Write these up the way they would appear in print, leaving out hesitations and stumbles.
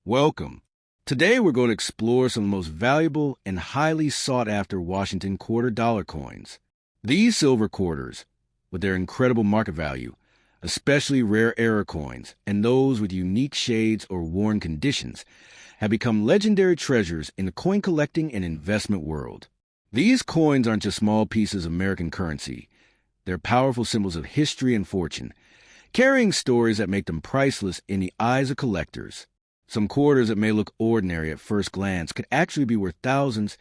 Welcome. Today we're going to explore some of the most valuable and highly sought-after Washington quarter dollar coins. These silver quarters, with their incredible market value, especially rare era coins and those with unique shades or worn conditions, have become legendary treasures in the coin collecting and investment world. These coins aren't just small pieces of American currency. They're powerful symbols of history and fortune, carrying stories that make them priceless in the eyes of collectors. Some quarters that may look ordinary at first glance could actually be worth thousands,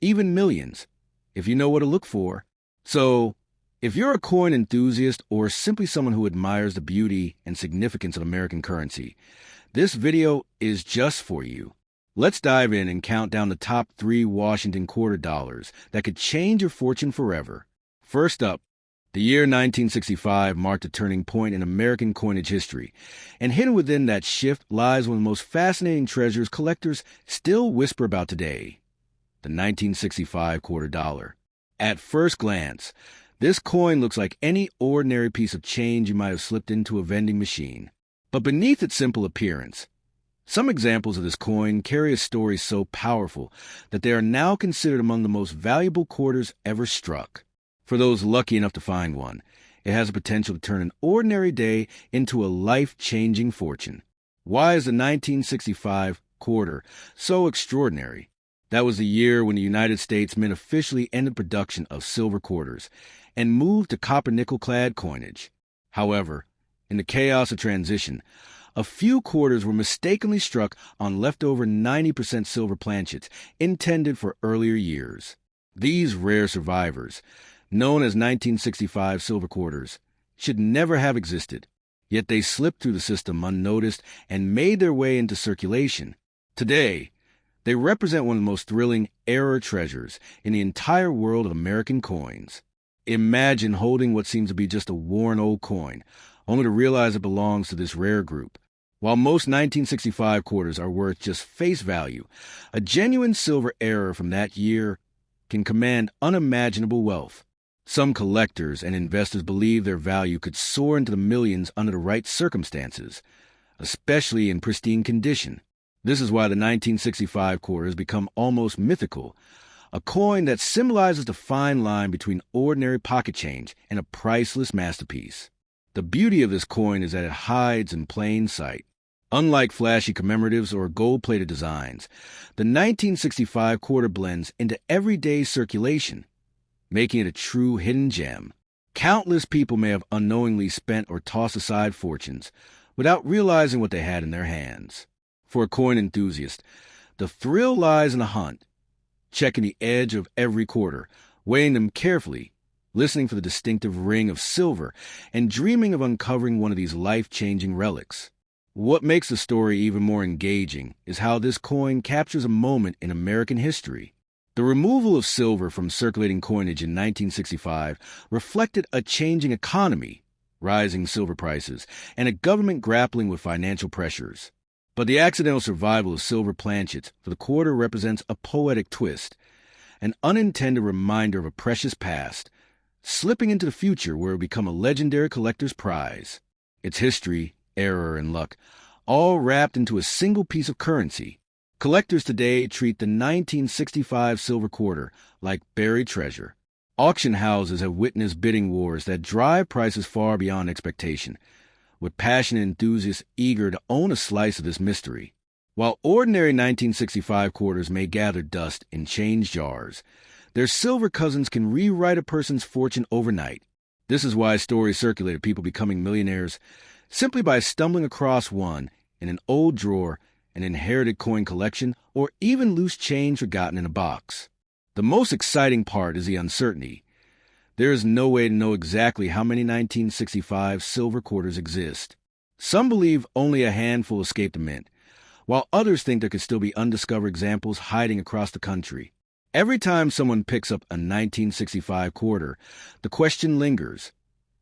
even millions, if you know what to look for. So, if you're a coin enthusiast or simply someone who admires the beauty and significance of American currency, this video is just for you. Let's dive in and count down the top 3 Washington quarter dollars that could change your fortune forever. First up, the year 1965 marked a turning point in American coinage history, and hidden within that shift lies one of the most fascinating treasures collectors still whisper about today: the 1965 quarter dollar. At first glance, this coin looks like any ordinary piece of change you might have slipped into a vending machine. But beneath its simple appearance, some examples of this coin carry a story so powerful that they are now considered among the most valuable quarters ever struck. For those lucky enough to find one, it has the potential to turn an ordinary day into a life-changing fortune. Why is the 1965 quarter so extraordinary? That was the year when the United States Mint officially ended production of silver quarters and moved to copper-nickel-clad coinage. However, in the chaos of transition, a few quarters were mistakenly struck on leftover 90% silver planchets intended for earlier years. These rare survivors, known as 1965 silver quarters, should never have existed, yet they slipped through the system unnoticed and made their way into circulation. Today, they represent one of the most thrilling era treasures in the entire world of American coins. Imagine holding what seems to be just a worn old coin, only to realize it belongs to this rare group. While most 1965 quarters are worth just face value, a genuine silver era from that year can command unimaginable wealth. Some collectors and investors believe their value could soar into the millions under the right circumstances, especially in pristine condition. This is why the 1965 quarter has become almost mythical, a coin that symbolizes the fine line between ordinary pocket change and a priceless masterpiece. The beauty of this coin is that it hides in plain sight. Unlike flashy commemoratives or gold-plated designs, the 1965 quarter blends into everyday circulation, making it a true hidden gem. Countless people may have unknowingly spent or tossed aside fortunes without realizing what they had in their hands. For a coin enthusiast, the thrill lies in the hunt, checking the edge of every quarter, weighing them carefully, listening for the distinctive ring of silver, and dreaming of uncovering one of these life-changing relics. What makes the story even more engaging is how this coin captures a moment in American history. The removal of silver from circulating coinage in 1965 reflected a changing economy, rising silver prices, and a government grappling with financial pressures. But the accidental survival of silver planchets for the quarter represents a poetic twist, an unintended reminder of a precious past, slipping into the future where it will become a legendary collector's prize. Its history, error, and luck, all wrapped into a single piece of currency. Collectors today treat the 1965 silver quarter like buried treasure. Auction houses have witnessed bidding wars that drive prices far beyond expectation, with passionate enthusiasts eager to own a slice of this mystery. While ordinary 1965 quarters may gather dust in change jars, their silver cousins can rewrite a person's fortune overnight. This is why stories circulate of people becoming millionaires simply by stumbling across one in an old drawer, an inherited coin collection, or even loose change forgotten in a box. The most exciting part is the uncertainty. There is no way to know exactly how many 1965 silver quarters exist. Some believe only a handful escaped the mint, while others think there could still be undiscovered examples hiding across the country. Every time someone picks up a 1965 quarter, the question lingers: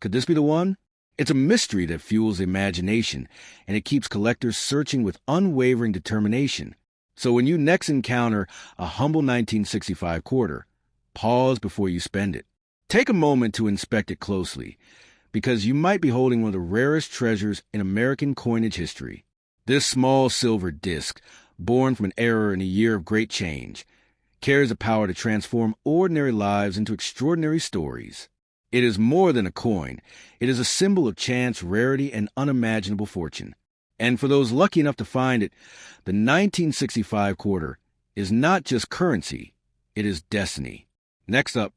could this be the one? It's a mystery that fuels the imagination, and it keeps collectors searching with unwavering determination. So when you next encounter a humble 1965 quarter, pause before you spend it. Take a moment to inspect it closely, because you might be holding one of the rarest treasures in American coinage history. This small silver disc, born from an error in a year of great change, carries the power to transform ordinary lives into extraordinary stories. It is more than a coin. It is a symbol of chance, rarity, and unimaginable fortune. And for those lucky enough to find it, the 1965 quarter is not just currency, it is destiny. Next up,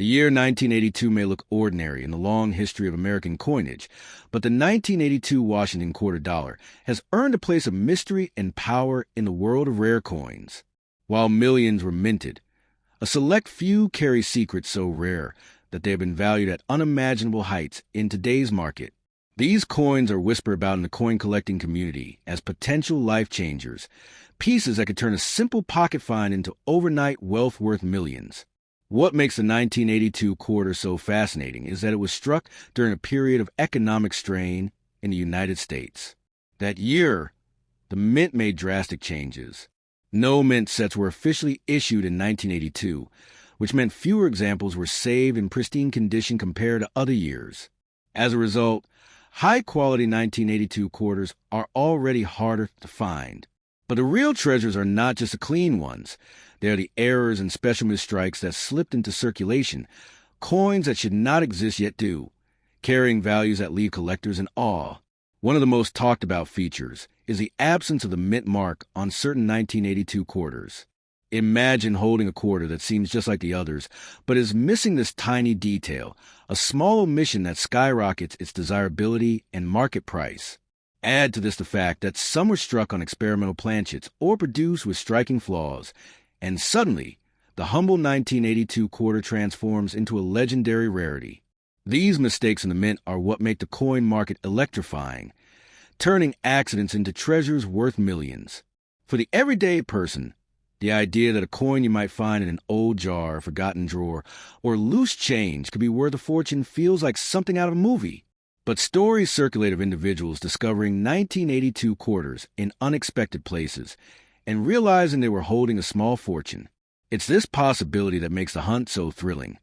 the year 1982 may look ordinary in the long history of American coinage, but the 1982 Washington quarter dollar has earned a place of mystery and power in the world of rare coins. While millions were minted, a select few carry secrets so rare that they have been valued at unimaginable heights in today's market. These coins are whispered about in the coin collecting community as potential life changers, pieces that could turn a simple pocket find into overnight wealth worth millions. What makes the 1982 quarter so fascinating is that it was struck during a period of economic strain in the United States. That year, the mint made drastic changes. No mint sets were officially issued in 1982, which meant fewer examples were saved in pristine condition compared to other years. As a result, high-quality 1982 quarters are already harder to find. But the real treasures are not just the clean ones. They are the errors and special misstrikes that slipped into circulation, coins that should not exist yet do, carrying values that leave collectors in awe. One of the most talked about features is the absence of the mint mark on certain 1982 quarters. Imagine holding a quarter that seems just like the others, but is missing this tiny detail, a small omission that skyrockets its desirability and market price. Add to this the fact that some were struck on experimental planchets or produced with striking flaws, and suddenly, the humble 1982 quarter transforms into a legendary rarity. These mistakes in the mint are what make the coin market electrifying, turning accidents into treasures worth millions. For the everyday person, the idea that a coin you might find in an old jar, a forgotten drawer, or loose change could be worth a fortune feels like something out of a movie. But stories circulate of individuals discovering 1982 quarters in unexpected places and realizing they were holding a small fortune. It's this possibility that makes the hunt so thrilling.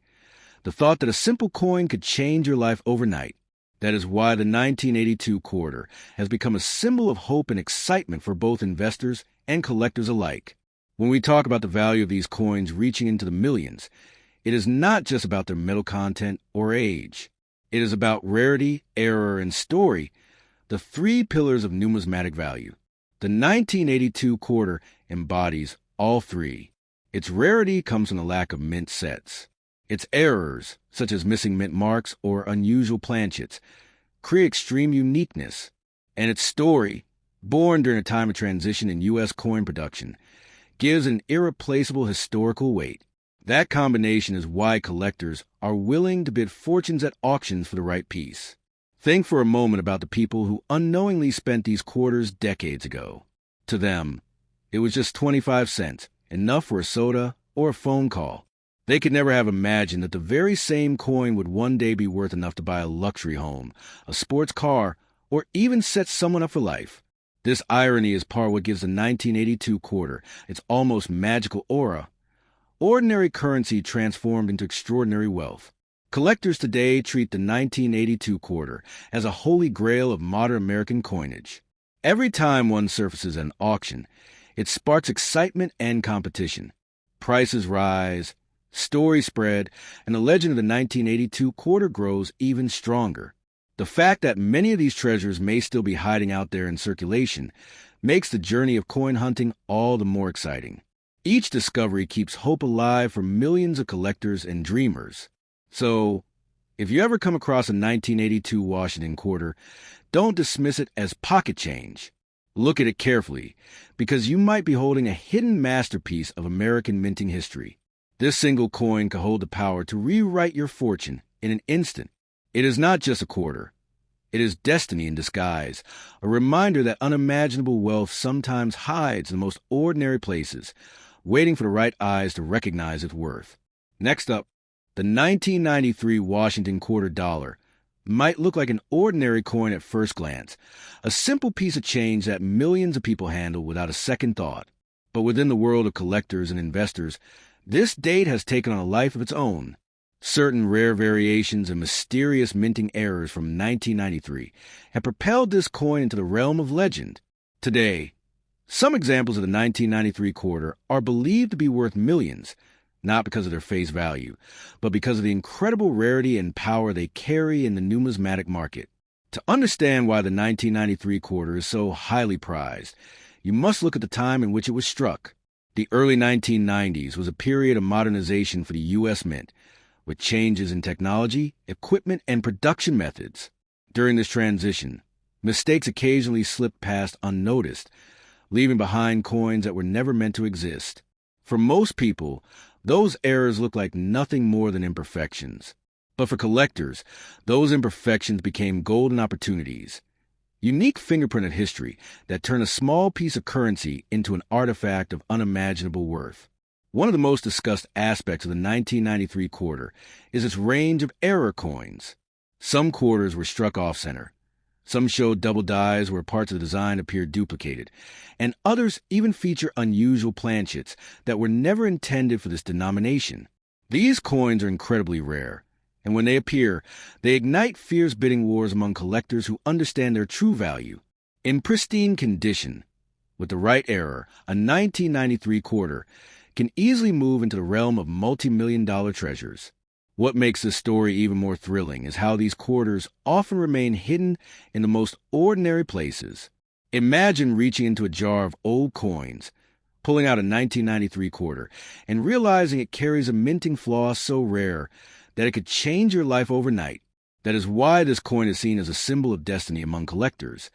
The thought that a simple coin could change your life overnight. That is why the 1982 quarter has become a symbol of hope and excitement for both investors and collectors alike. When we talk about the value of these coins reaching into the millions, it is not just about their metal content or age. It is about rarity, error, and story, the three pillars of numismatic value. The 1982 quarter embodies all three. Its rarity comes from the lack of mint sets. Its errors, such as missing mint marks or unusual planchets, create extreme uniqueness. And its story, born during a time of transition in U.S. coin production, gives an irreplaceable historical weight. That combination is why collectors are willing to bid fortunes at auctions for the right piece. Think for a moment about the people who unknowingly spent these quarters decades ago. To them, it was just 25 cents, enough for a soda or a phone call. They could never have imagined that the very same coin would one day be worth enough to buy a luxury home, a sports car, or even set someone up for life. This irony is part of what gives the 1982 quarter its almost magical aura. Ordinary currency transformed into extraordinary wealth. Collectors today treat the 1982 quarter as a holy grail of modern American coinage. Every time one surfaces at an auction, it sparks excitement and competition. Prices rise, stories spread, and the legend of the 1982 quarter grows even stronger. The fact that many of these treasures may still be hiding out there in circulation makes the journey of coin hunting all the more exciting. Each discovery keeps hope alive for millions of collectors and dreamers. So, if you ever come across a 1982 Washington quarter, don't dismiss it as pocket change. Look at it carefully, because you might be holding a hidden masterpiece of American minting history. This single coin could hold the power to rewrite your fortune in an instant. It is not just a quarter. It is destiny in disguise, a reminder that unimaginable wealth sometimes hides in the most ordinary places, waiting for the right eyes to recognize its worth. Next up, the 1993 Washington quarter dollar might look like an ordinary coin at first glance, a simple piece of change that millions of people handle without a second thought. But within the world of collectors and investors, this date has taken on a life of its own. Certain rare variations and mysterious minting errors from 1993 have propelled this coin into the realm of legend. Today, some examples of the 1993 quarter are believed to be worth millions, not because of their face value, but because of the incredible rarity and power they carry in the numismatic market. To understand why the 1993 quarter is so highly prized, you must look at the time in which it was struck. The early 1990s was a period of modernization for the U.S. Mint, with changes in technology, equipment, and production methods. During this transition, mistakes occasionally slipped past unnoticed, leaving behind coins that were never meant to exist. For most people, those errors look like nothing more than imperfections. But for collectors, those imperfections became golden opportunities, unique fingerprinted history that turn a small piece of currency into an artifact of unimaginable worth. One of the most discussed aspects of the 1993 quarter is its range of error coins. Some quarters were struck off-center. Some showed double dies where parts of the design appeared duplicated, and others even feature unusual planchets that were never intended for this denomination. These coins are incredibly rare, and when they appear, they ignite fierce bidding wars among collectors who understand their true value. In pristine condition, with the right error, a 1993 quarter can easily move into the realm of multi-million-dollar treasures. What makes this story even more thrilling is how these quarters often remain hidden in the most ordinary places. Imagine reaching into a jar of old coins, pulling out a 1993 quarter, and realizing it carries a minting flaw so rare that it could change your life overnight. That is why this coin is seen as a symbol of destiny among collectors.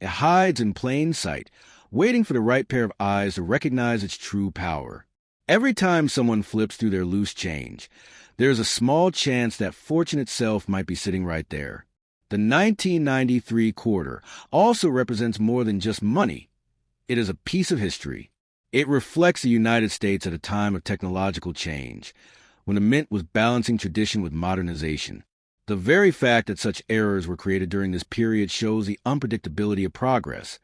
It hides in plain sight, waiting for the right pair of eyes to recognize its true power. Every time someone flips through their loose change, there is a small chance that fortune itself might be sitting right there. The 1993 quarter also represents more than just money. It is a piece of history. It reflects the United States at a time of technological change, when the mint was balancing tradition with modernization. The very fact that such errors were created during this period shows the unpredictability of progress,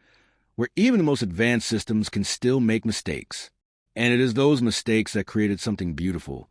where even the most advanced systems can still make mistakes. And it is those mistakes that created something beautiful,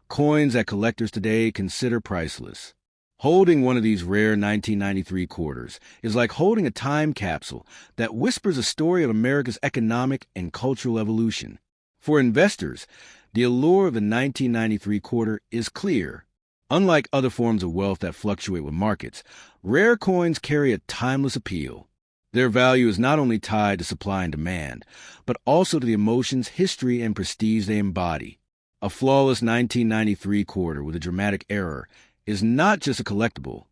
coins that collectors today consider priceless. Holding one of these rare 1993 quarters is like holding a time capsule that whispers a story of America's economic and cultural evolution. For investors, the allure of the 1993 quarter is clear. Unlike other forms of wealth that fluctuate with markets, rare coins carry a timeless appeal. Their value is not only tied to supply and demand, but also to the emotions, history, and prestige they embody. A flawless 1993 quarter with a dramatic error is not just a collectible.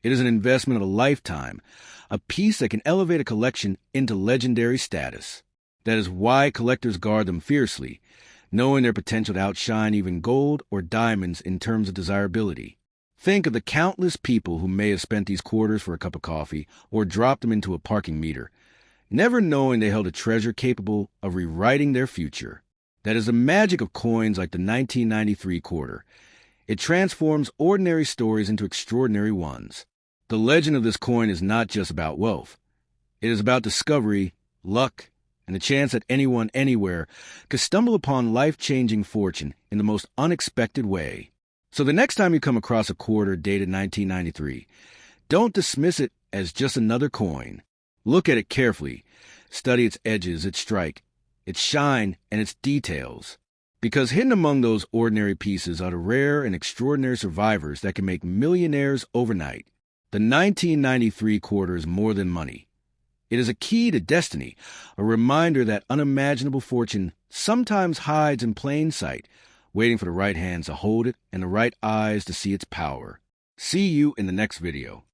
It is an investment of a lifetime, a piece that can elevate a collection into legendary status. That is why collectors guard them fiercely, knowing their potential to outshine even gold or diamonds in terms of desirability. Think of the countless people who may have spent these quarters for a cup of coffee or dropped them into a parking meter, never knowing they held a treasure capable of rewriting their future. That is the magic of coins like the 1993 quarter. It transforms ordinary stories into extraordinary ones. The legend of this coin is not just about wealth. It is about discovery, luck, and the chance that anyone, anywhere, could stumble upon life-changing fortune in the most unexpected way. So the next time you come across a quarter dated 1993, don't dismiss it as just another coin. Look at it carefully. Study its edges, its strike, its shine, and its details. Because hidden among those ordinary pieces are the rare and extraordinary survivors that can make millionaires overnight. The 1993 quarter is more than money. It is a key to destiny, a reminder that unimaginable fortune sometimes hides in plain sight, waiting for the right hands to hold it and the right eyes to see its power. See you in the next video.